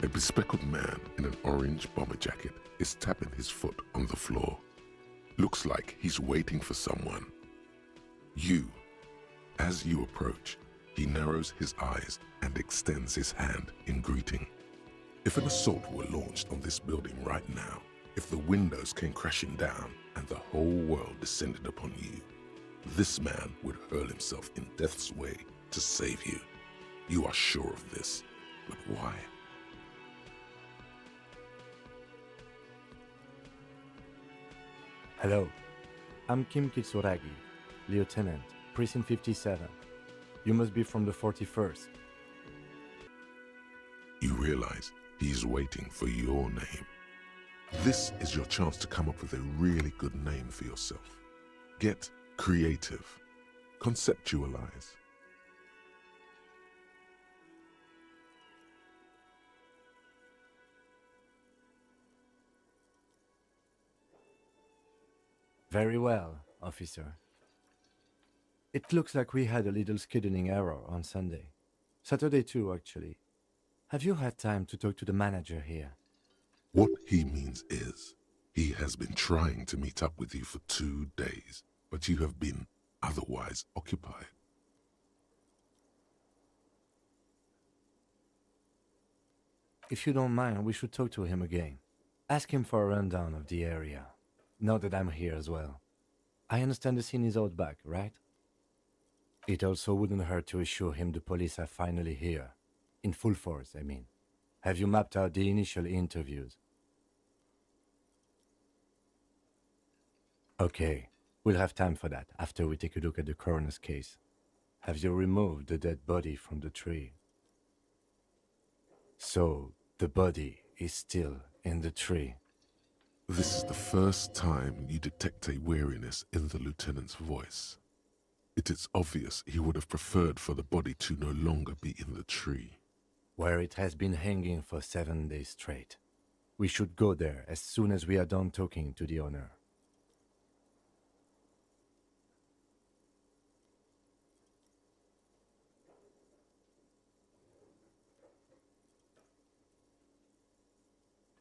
A bespectacled man in an orange bomber jacket is tapping his foot on the floor. Looks like he's waiting for someone. As you approach, he narrows his eyes and extends his hand in greeting. If an assault were launched on this building right now, if the windows came crashing down and the whole world descended upon you, this man would hurl himself in death's way to save you. You are sure of this, but why? Hello, I'm Kim Kitsuragi, Lieutenant, Precinct 57. You must be from the 41st. You realize he's waiting for your name. This is your chance to come up with a really good name for yourself. Get creative. Conceptualize. Very well, officer. It looks like we had a little scheduling error on Sunday. Saturday too, actually. Have you had time to talk to the manager here? What he means is, he has been trying to meet up with you for 2 days, but you have been otherwise occupied. If you don't mind, we should talk to him again. Ask him for a rundown of the area. Now that I'm here as well. I understand the scene is out back, right? It also wouldn't hurt to assure him the police are finally here. In full force, I mean. Have you mapped out the initial interviews? Okay, we'll have time for that after we take a look at the coroner's case. Have you removed the dead body from the tree? So, the body is still in the tree. This is the first time you detect a weariness in the lieutenant's voice. It is obvious he would have preferred for the body to no longer be in the tree. Where it has been hanging for 7 days straight. We should go there as soon as we are done talking to the owner.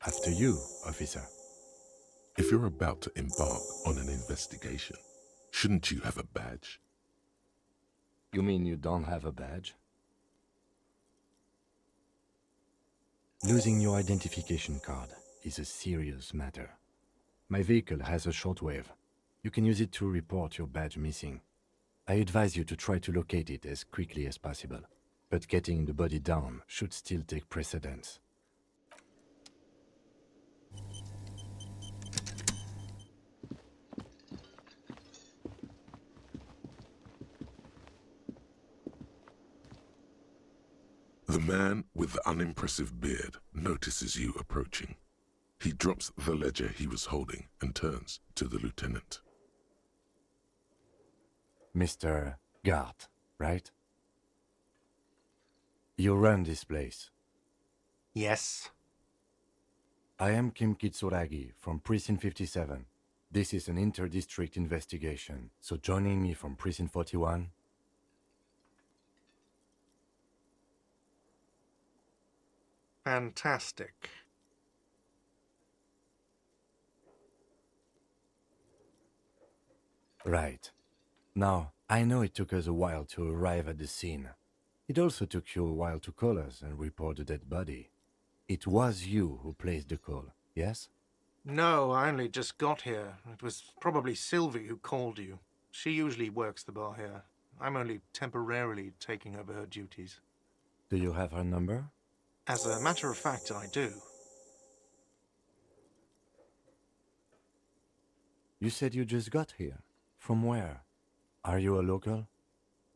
After you, officer. If you're about to embark on an investigation, shouldn't you have a badge? You mean you don't have a badge? Losing your identification card is a serious matter. My vehicle has a shortwave. You can use it to report your badge missing. I advise you to try to locate it as quickly as possible, but getting the body down should still take precedence. The man with the unimpressive beard notices you approaching. He drops the ledger he was holding and turns to the lieutenant. Mr. Garte, right? You run this place. Yes. I am Kim Kitsuragi from Precinct 57. This is an inter-district investigation, so joining me from Precinct 41... Fantastic. Right. Now, I know it took us a while to arrive at the scene. It also took you a while to call us and report the dead body. It was you who placed the call, yes? No, I only just got here. It was probably Sylvie who called you. She usually works the bar here. I'm only temporarily taking over her duties. Do you have her number? As a matter of fact, I do. You said you just got here. From where? Are you a local?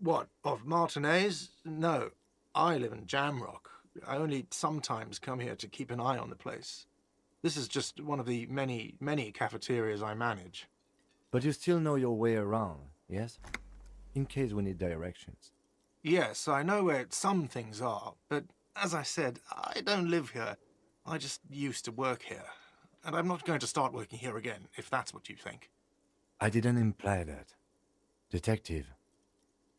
What, of Martinez? No, I live in Jamrock. I only sometimes come here to keep an eye on the place. This is just one of the many cafeterias I manage. But you still know your way around, yes? In case we need directions. Yes, I know where some things are, but as I said, I don't live here. I just used to work here. And I'm not going to start working here again, if that's what you think. I didn't imply that. Detective.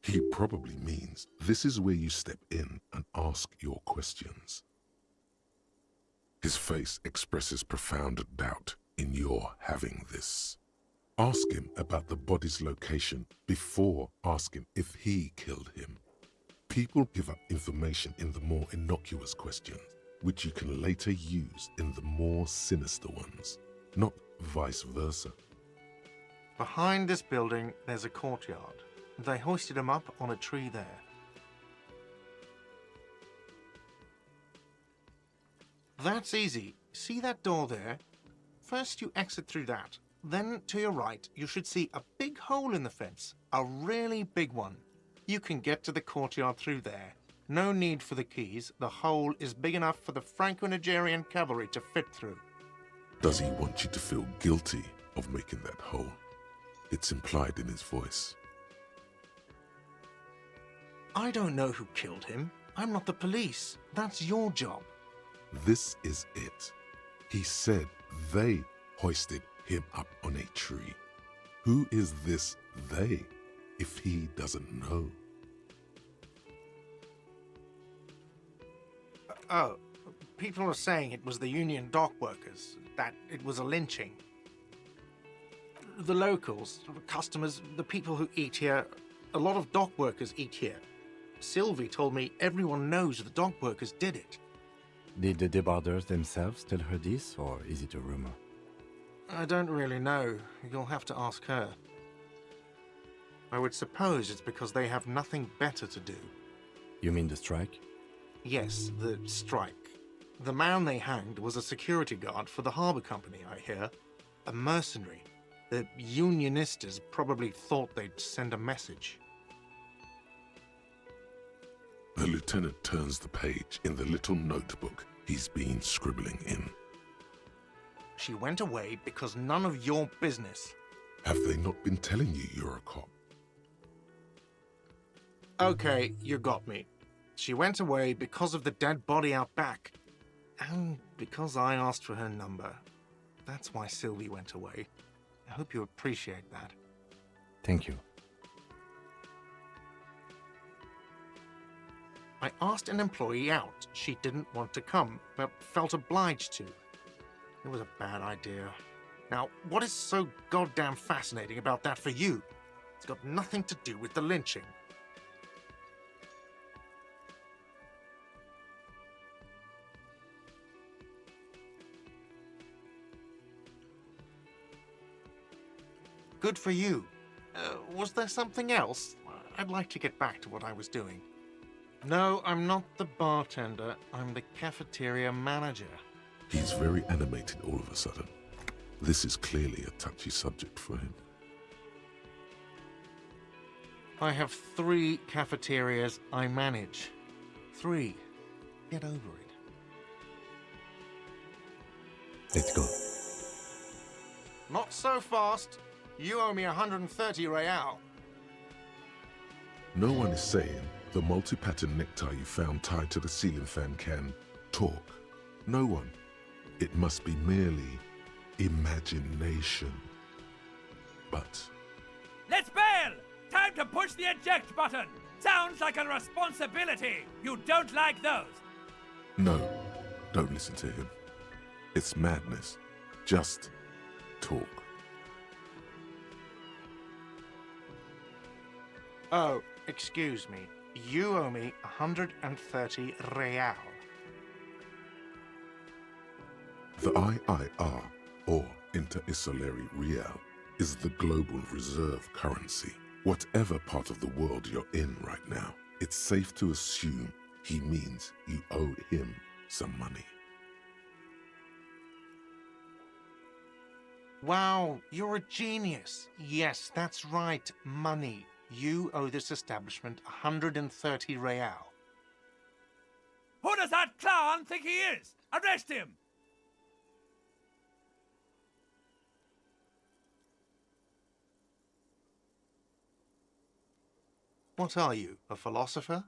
He probably means this is where you step in and ask your questions. His face expresses profound doubt in your having this. Ask him about the body's location before asking if he killed him. People give up information in the more innocuous questions, which you can later use in the more sinister ones, not vice versa. Behind this building, there's a courtyard. They hoisted him up on a tree there. That's easy. See that door there? First you exit through that. Then to your right, you should see a big hole in the fence. A really big one. You can get to the courtyard through there. No need for the keys. The hole is big enough for the Franco-Nigerian cavalry to fit through. Does he want you to feel guilty of making that hole? It's implied in his voice. I don't know who killed him. I'm not the police. That's your job. This is it. He said they hoisted him up on a tree. Who is this they, if he doesn't know? Oh, people are saying it was the union dock workers, that it was a lynching. The locals, the customers, the people who eat here, a lot of dock workers eat here. Sylvie told me everyone knows the dock workers did it. Did the debarders themselves tell her this, or is it a rumor? I don't really know. You'll have to ask her. I would suppose it's because they have nothing better to do. You mean the strike? Yes, the strike. The man they hanged was a security guard for the harbour company, I hear. A mercenary. The unionistas probably thought they'd send a message. The lieutenant turns the page in the little notebook he's been scribbling in. She went away because none of your business. Have they not been telling you you're a cop? Okay, you got me. She went away because of the dead body out back. And because I asked for her number. That's why Sylvie went away. I hope you appreciate that. Thank you. I asked an employee out. She didn't want to come, but felt obliged to. It was a bad idea. Now, what is so goddamn fascinating about that for you? It's got nothing to do with the lynching. Good for you. Was there something else? I'd like to get back to what I was doing. No, I'm not the bartender. I'm the cafeteria manager. He's very animated all of a sudden. This is clearly a touchy subject for him. I have 3 cafeterias I manage. 3. Get over it. Let's go. Not so fast. You owe me 130 real. No one is saying the multi-pattern necktie you found tied to the ceiling fan can talk. No one. It must be merely imagination. But Let's bail! Time to push the eject button! Sounds like a responsibility! You don't like those! no, don't listen to him. It's madness. Just talk. Oh, excuse me. You owe me 130 real. The IIR, or Inter-Isolary Real, is the global reserve currency. Whatever part of the world you're in right now, it's safe to assume he means you owe him some money. Wow, you're a genius. Yes, that's right, money. You owe this establishment 130 real. Who does that clown think he is? Arrest him! What are you, a philosopher?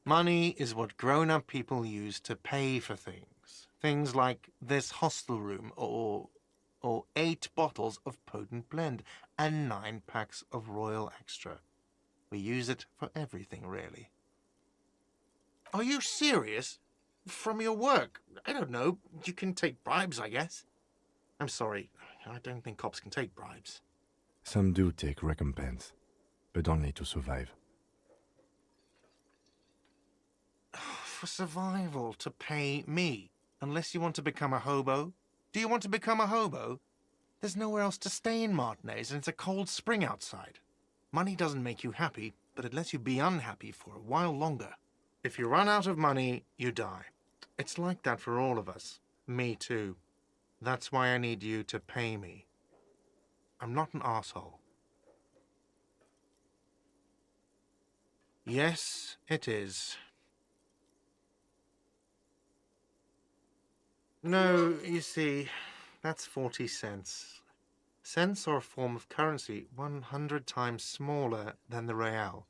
Money is what grown-up people use to pay for things. Things like this hostel room or 8 bottles of potent blend and 9 packs of Royal Extra. We use it for everything, really. Are you serious? From your work? I don't know. You can take bribes, I guess. I'm sorry. I don't think cops can take bribes. Some do take recompense, but only to survive. For survival, to pay me. Unless you want to become a hobo. Do you want to become a hobo? There's nowhere else to stay in Martinez, and it's a cold spring outside. Money doesn't make you happy, but it lets you be unhappy for a while longer. If you run out of money, you die. It's like that for all of us. Me too. That's why I need you to pay me. I'm not an asshole. Yes, it is. No, you see, that's 40 cents. Cents are a form of currency 100 times smaller than the real.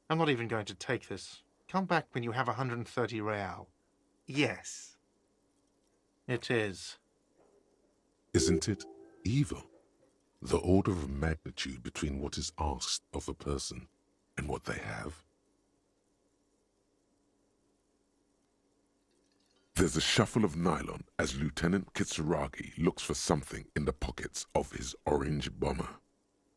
I'm not even going to take this. Come back when you have 130 real. Yes. It is. Isn't it evil? The order of magnitude between what is asked of a person and what they have. There's a shuffle of nylon as Lieutenant Kitsuragi looks for something in the pockets of his orange bomber.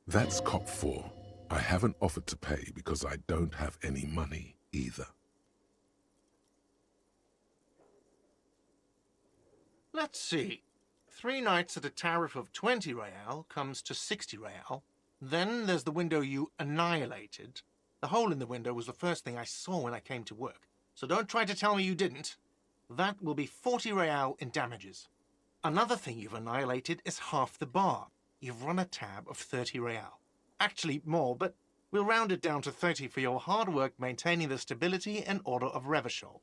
That's cop 4. I haven't offered to pay because I don't have any money either. Let's see. 3 nights at a tariff of 20 real comes to 60 real. Then there's the window you annihilated. The hole in the window was the first thing I saw when I came to work. So don't try to tell me you didn't. That will be 40 real in damages. Another thing you've annihilated is half the bar. You've run a tab of 30 real. Actually more, but we'll round it down to 30 for your hard work maintaining the stability and order of Revachol.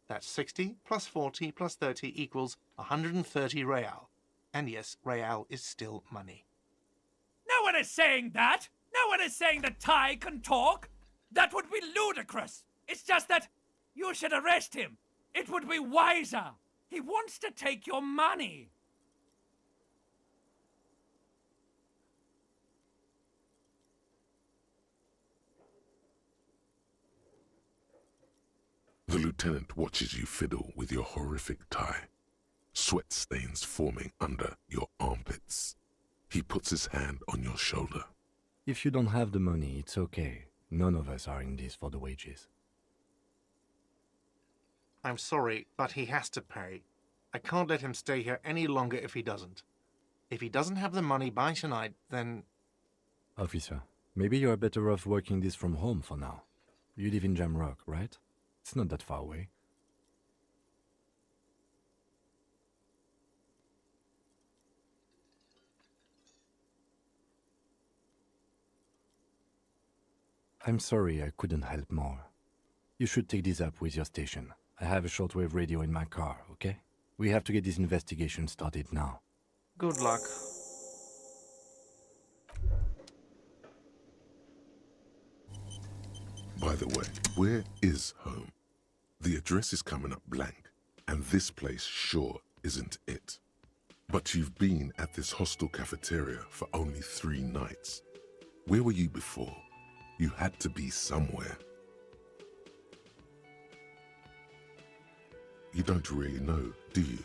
That's 60 plus 40 plus 30 equals 130 real. And yes, real is still money. No one is saying that! No one is saying that Ty can talk! That would be ludicrous! It's just that you should arrest him! It would be wiser! He wants to take your money! The lieutenant watches you fiddle with your horrific tie, sweat stains forming under your armpits. He puts his hand on your shoulder. If you don't have the money, it's okay. None of us are in this for the wages. I'm sorry, but he has to pay. I can't let him stay here any longer if he doesn't. If he doesn't have the money by tonight, then... Officer, maybe you're better off working this from home for now. You live in Jamrock, right? It's not that far away. I'm sorry I couldn't help more. You should take this up with your station. I have a shortwave radio in my car, okay? We have to get this investigation started now. Good luck. By the way, where is home? The address is coming up blank, and this place sure isn't it. But you've been at this hostel cafeteria for only 3 nights. Where were you before? You had to be somewhere. You don't really know, do you?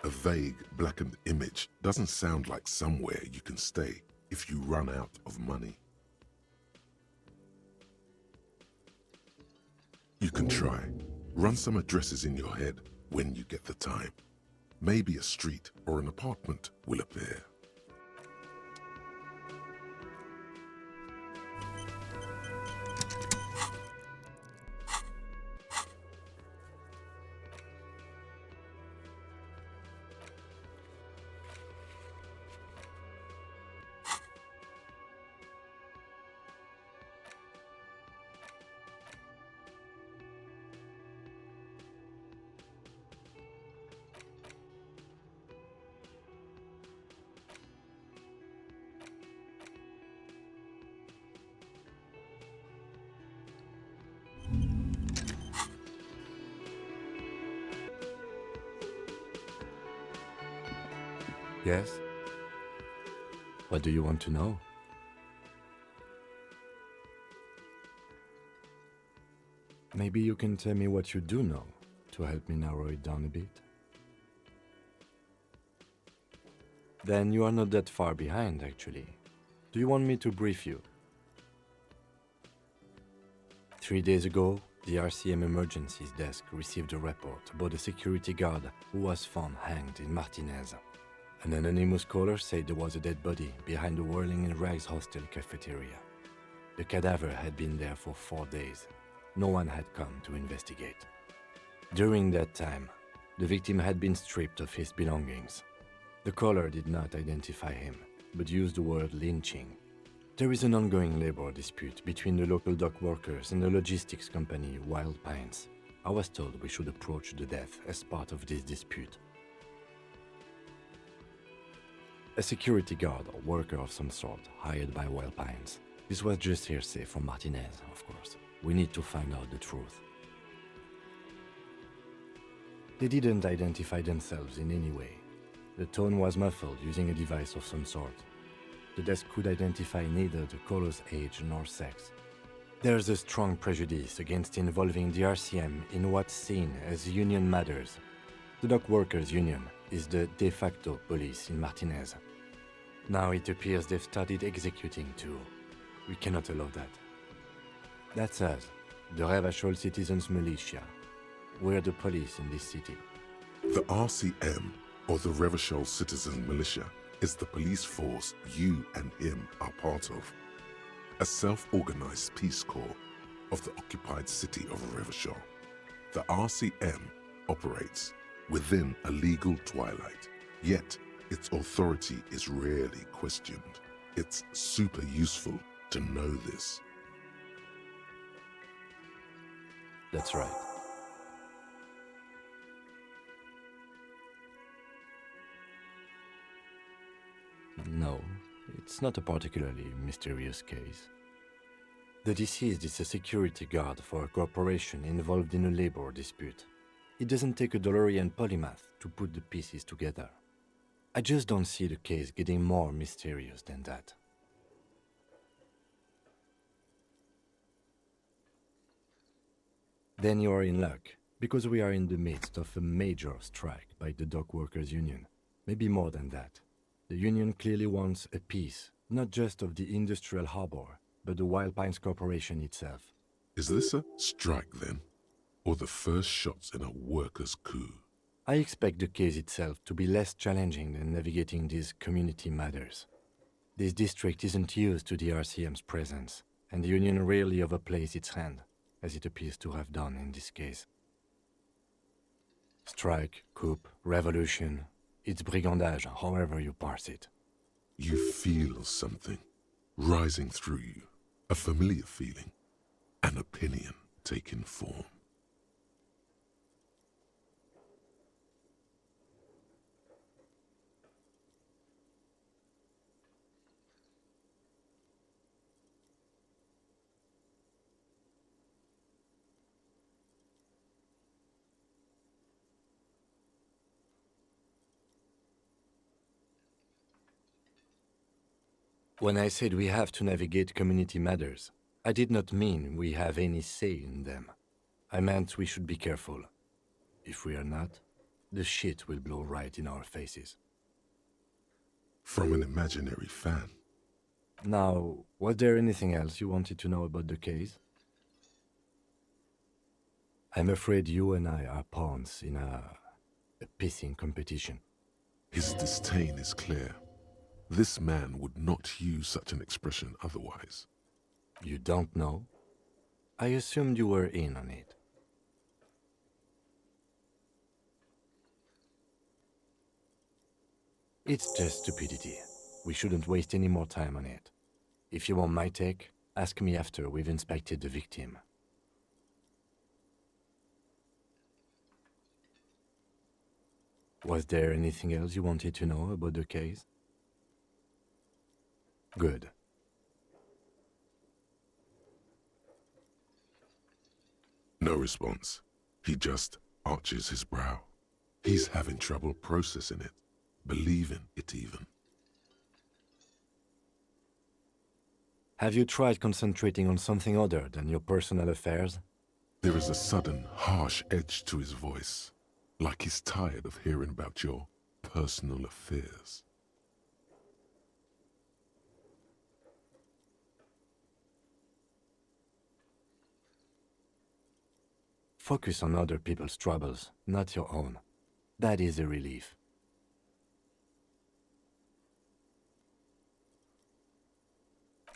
A vague, blackened image doesn't sound like somewhere you can stay if you run out of money. You can try. Run some addresses in your head when you get the time. Maybe a street or an apartment will appear. Yes? What do you want to know? Maybe you can tell me what you do know to help me narrow it down a bit. Then you are not that far behind, actually. Do you want me to brief you? 3 days ago, the RCM Emergencies Desk received a report about a security guard who was found hanged in Martinez. An anonymous caller said there was a dead body behind the Whirling in Rags hostel cafeteria. The cadaver had been there for 4 days. No one had come to investigate. During that time, the victim had been stripped of his belongings. The caller did not identify him, but used the word lynching. There is an ongoing labor dispute between the local dock workers and the logistics company Wild Pines. I was told we should approach the death as part of this dispute. A security guard or worker of some sort hired by Wild Pines. This was just hearsay from Martinez, of course. We need to find out the truth. They didn't identify themselves in any way. The tone was muffled using a device of some sort. The desk could identify neither the caller's age nor sex. There's a strong prejudice against involving the RCM in what's seen as union matters. The dock workers' union is the de facto police in Martinez. Now it appears they've started executing too. We cannot allow that. That's us, the Revachol Citizens Militia. We're the police in this city. The RCM, or the Revachol Citizen Militia, is the police force you and him are part of. A self-organized peace corps of the occupied city of Revachol. The RCM operates within a legal twilight, yet its authority is rarely questioned. It's super useful to know this. That's right. No, it's not a particularly mysterious case. The deceased is a security guard for a corporation involved in a labor dispute. It doesn't take a DeLorean polymath to put the pieces together. I just don't see the case getting more mysterious than that. Then you are in luck, because we are in the midst of a major strike by the dock workers' union. Maybe more than that. The union clearly wants a piece, not just of the industrial harbor, but the Wild Pines Corporation itself. Is this a strike then? Or the first shots in a workers' coup? I expect the case itself to be less challenging than navigating these community matters. This district isn't used to the RCM's presence, and the union rarely overplays its hand, as it appears to have done in this case. Strike, coup, revolution, it's brigandage, however you parse it. You feel something rising through you, a familiar feeling, an opinion taking form. When I said we have to navigate community matters, I did not mean we have any say in them. I meant we should be careful. If we are not, the shit will blow right in our faces. From an imaginary fan. Now, was there anything else you wanted to know about the case? I'm afraid you and I are pawns in a pissing competition. His disdain is clear. This man would not use such an expression otherwise. You don't know? I assumed you were in on it. It's just stupidity. We shouldn't waste any more time on it. If you want my take, ask me after we've inspected the victim. Was there anything else you wanted to know about the case? Good. No response. He just arches his brow. He's having trouble processing it, believing it even. Have you tried concentrating on something other than your personal affairs? There is a sudden, harsh edge to his voice, like he's tired of hearing about your personal affairs. Focus on other people's troubles, not your own. That is a relief.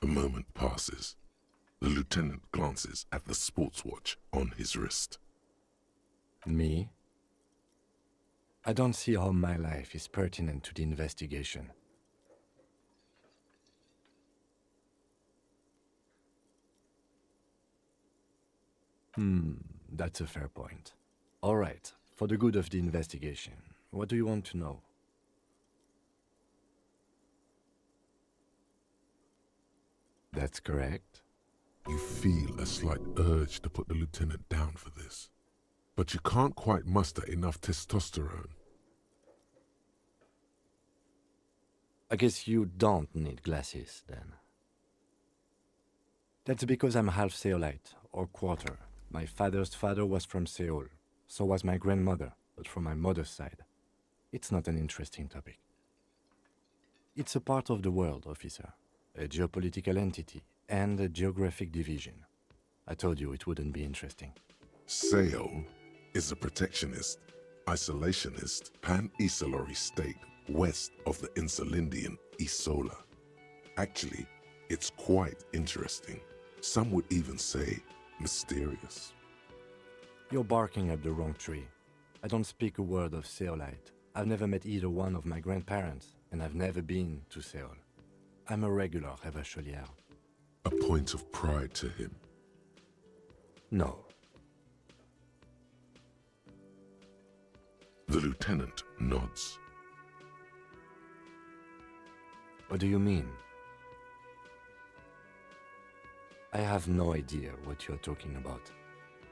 A moment passes. The lieutenant glances at the sports watch on his wrist. Me? I don't see how my life is pertinent to the investigation. That's a fair point. All right, for the good of the investigation, what do you want to know? That's correct. You feel a slight urge to put the lieutenant down for this, but you can't quite muster enough testosterone. I guess you don't need glasses, then. That's because I'm half Seolite, or quarter. My father's father was from Seoul. So was my grandmother, but from my mother's side. It's not an interesting topic. It's a part of the world, officer. A geopolitical entity and a geographic division. I told you it wouldn't be interesting. Seoul is a protectionist, isolationist, pan-Isolari state west of the Insulindian Isola. Actually, it's quite interesting. Some would even say mysterious. You're barking up the wrong tree. I don't speak a word of Seolite. I've never met either one of my grandparents, and I've never been to Seoul. I'm a regular Revacholière. A point of pride to him. No. The lieutenant nods. What do you mean? I have no idea what you're talking about.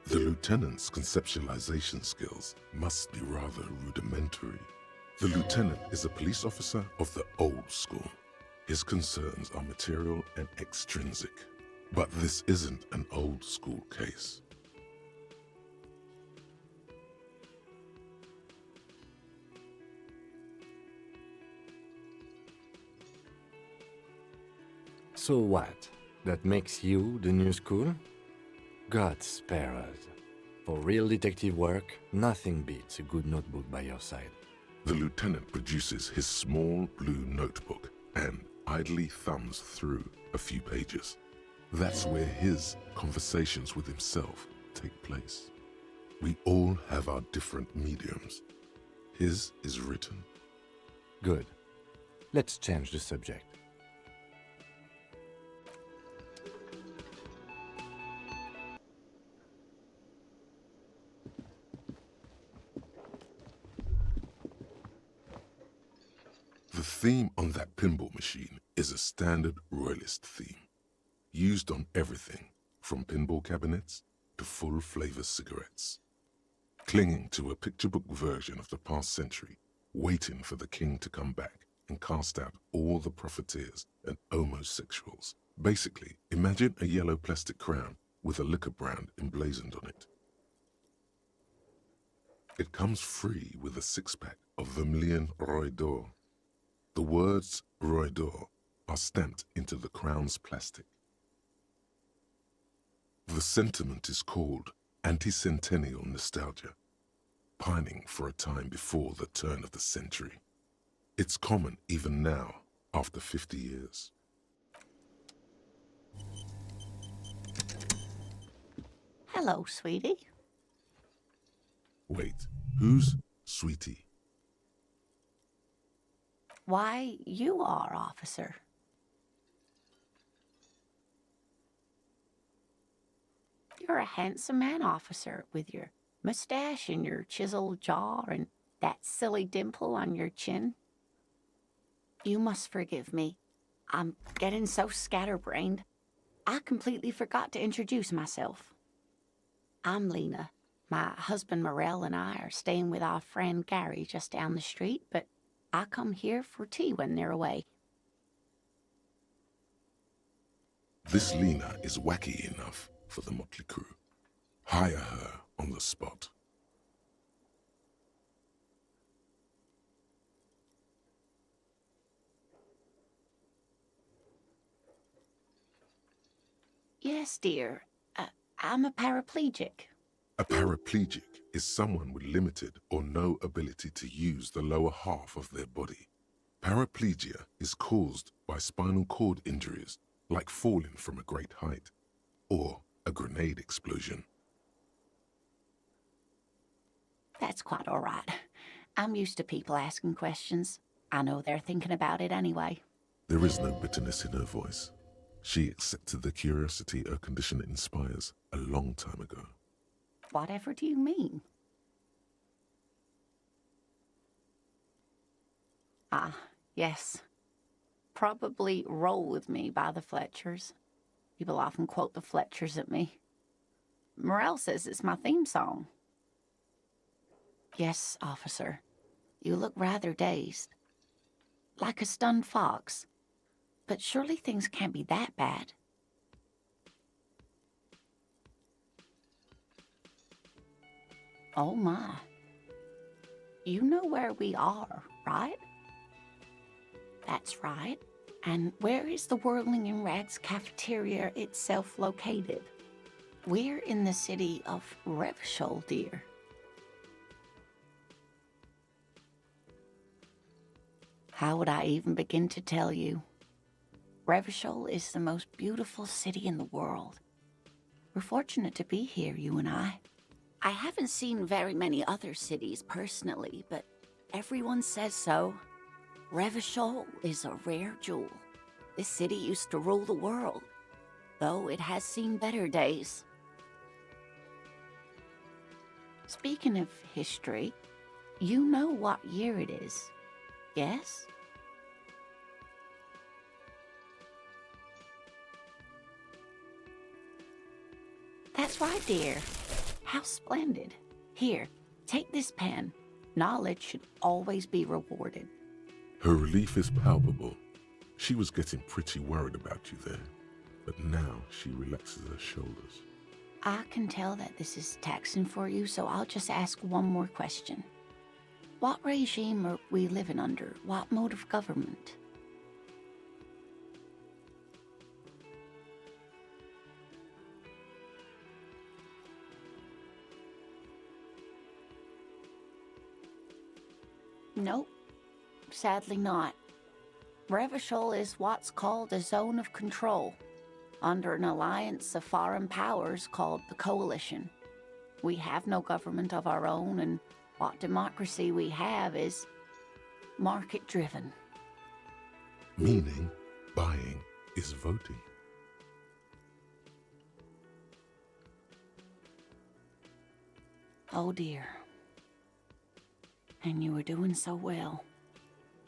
The lieutenant's conceptualization skills must be rather rudimentary. The lieutenant is a police officer of the old school. His concerns are material and extrinsic. But this isn't an old school case. So what? That makes you the new school? God spare us. For real detective work, nothing beats a good notebook by your side. The lieutenant produces his small blue notebook and idly thumbs through a few pages. That's where his conversations with himself take place. We all have our different mediums. His is written. Good. Let's change the subject. The theme on that pinball machine is a standard royalist theme, used on everything from pinball cabinets to full-flavor cigarettes. Clinging to a picture book version of the past century, waiting for the king to come back and cast out all the profiteers and homosexuals. Basically, imagine a yellow plastic crown with a liquor brand emblazoned on it. It comes free with a six-pack of Vermilion Roy d'Or. The words Roy d'Or are stamped into the crown's plastic. The sentiment is called anti-centennial nostalgia, pining for a time before the turn of the century. It's common even now, after 50 years. Hello, sweetie. Wait, who's Sweetie? Why, you are, officer. You're a handsome man, officer, with your mustache and your chiseled jaw and that silly dimple on your chin. You must forgive me. I'm getting so scatterbrained. I completely forgot to introduce myself. I'm Lena. My husband Morel and I are staying with our friend Gary just down the street, but I come here for tea when they're away. This Lena is wacky enough for the motley crew. Hire her on the spot. Yes, dear. I'm a paraplegic. A paraplegic is someone with limited or no ability to use the lower half of their body. Paraplegia is caused by spinal cord injuries, like falling from a great height, or a grenade explosion. That's quite all right. I'm used to people asking questions. I know they're thinking about it anyway. There is no bitterness in her voice. She accepted the curiosity her condition inspires a long time ago. Whatever do you mean? Ah, yes. Probably Roll With Me by the Fletchers. People often quote the Fletchers at me. Morel says it's my theme song. Yes, officer. You look rather dazed. Like a stunned fox. But surely things can't be that bad. Oh my. You know where we are, right? That's right. And where is the Whirling in Rags cafeteria itself located? We're in the city of Revachol, dear. How would I even begin to tell you? Revachol is the most beautiful city in the world. We're fortunate to be here, you and I. I haven't seen very many other cities personally, but everyone says so. Revachol is a rare jewel. This city used to rule the world, though it has seen better days. Speaking of history, you know what year it is, yes? That's right, dear. How splendid. Here, take this pen. Knowledge should always be rewarded. Her relief is palpable. She was getting pretty worried about you there, but now she relaxes her shoulders. I can tell that this is taxing for you, so I'll just ask one more question. What regime are we living under? What mode of government? Nope, sadly not. Revachol is what's called a zone of control, under an alliance of foreign powers called the Coalition. We have no government of our own, and what democracy we have is market-driven. Meaning, buying is voting. Oh dear. And you were doing so well.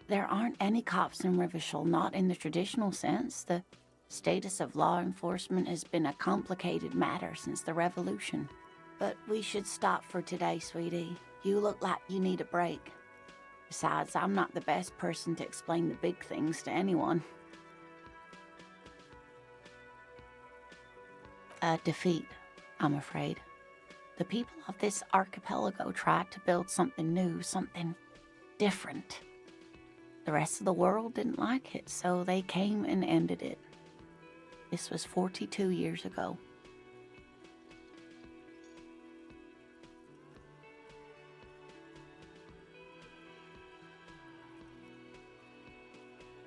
There aren't any cops in Revachol, not in the traditional sense. The status of law enforcement has been a complicated matter since the revolution. But we should stop for today, sweetie. You look like you need a break. Besides, I'm not the best person to explain the big things to anyone. A defeat, I'm afraid. The people of this archipelago tried to build something new, something different. The rest of the world didn't like it, so they came and ended it. This was 42 years ago.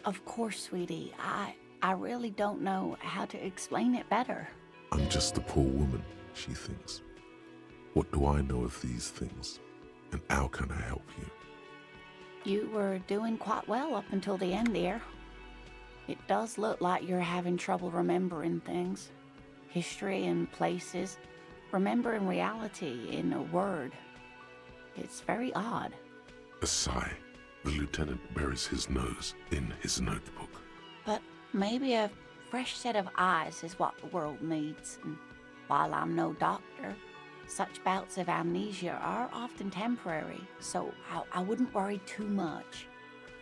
Of course, sweetie. I really don't know how to explain it better. I'm just a poor woman, she thinks. What do I know of these things? And how can I help you? You were doing quite well up until the end there. It does look like you're having trouble remembering things. History and places. Remembering reality in a word. It's very odd. A sigh. The lieutenant buries his nose in his notebook. But maybe a fresh set of eyes is what the world needs. And while I'm no doctor, such bouts of amnesia are often temporary, so I wouldn't worry too much.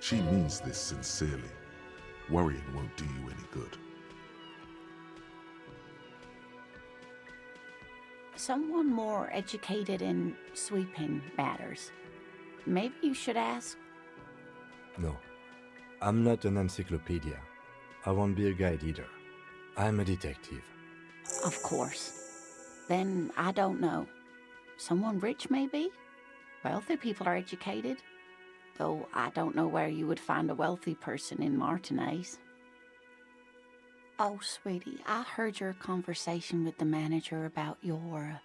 She means this sincerely. Worrying won't do you any good. Someone more educated in sweeping matters. Maybe you should ask. No, I'm not an encyclopedia. I won't be a guide either. I'm a detective. Of course. Then I don't know. Someone rich, maybe? Wealthy people are educated. Though I don't know where you would find a wealthy person in Martinez. Oh, sweetie, I heard your conversation with the manager about your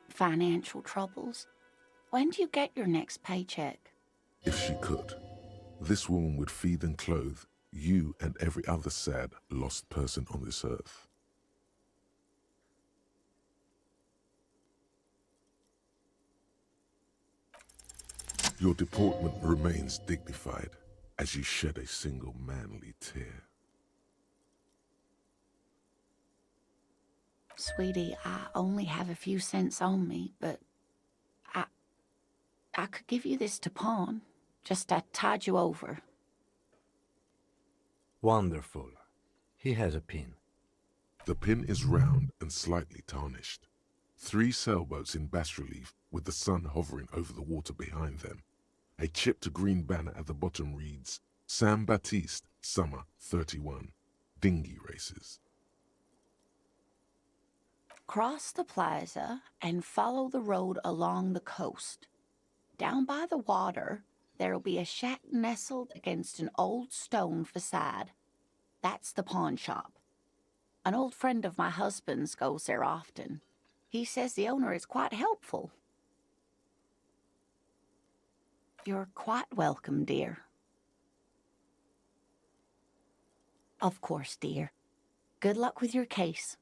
financial troubles. When do you get your next paycheck? If she could, this woman would feed and clothe you and every other sad, lost person on this earth. Your deportment remains dignified as you shed a single manly tear. Sweetie, I only have a few cents on me, but I could give you this to pawn. Just to tide you over. Wonderful. He has a pin. The pin is round and slightly tarnished. 3 sailboats in bas-relief with the sun hovering over the water behind them. A chipped green banner at the bottom reads, San Baptiste, Summer 31, Dinghy Races. Cross the plaza and follow the road along the coast. Down by the water, there'll be a shack nestled against an old stone facade. That's the pawn shop. An old friend of my husband's goes there often. He says the owner is quite helpful. You're quite welcome, dear. Of course, dear. Good luck with your case.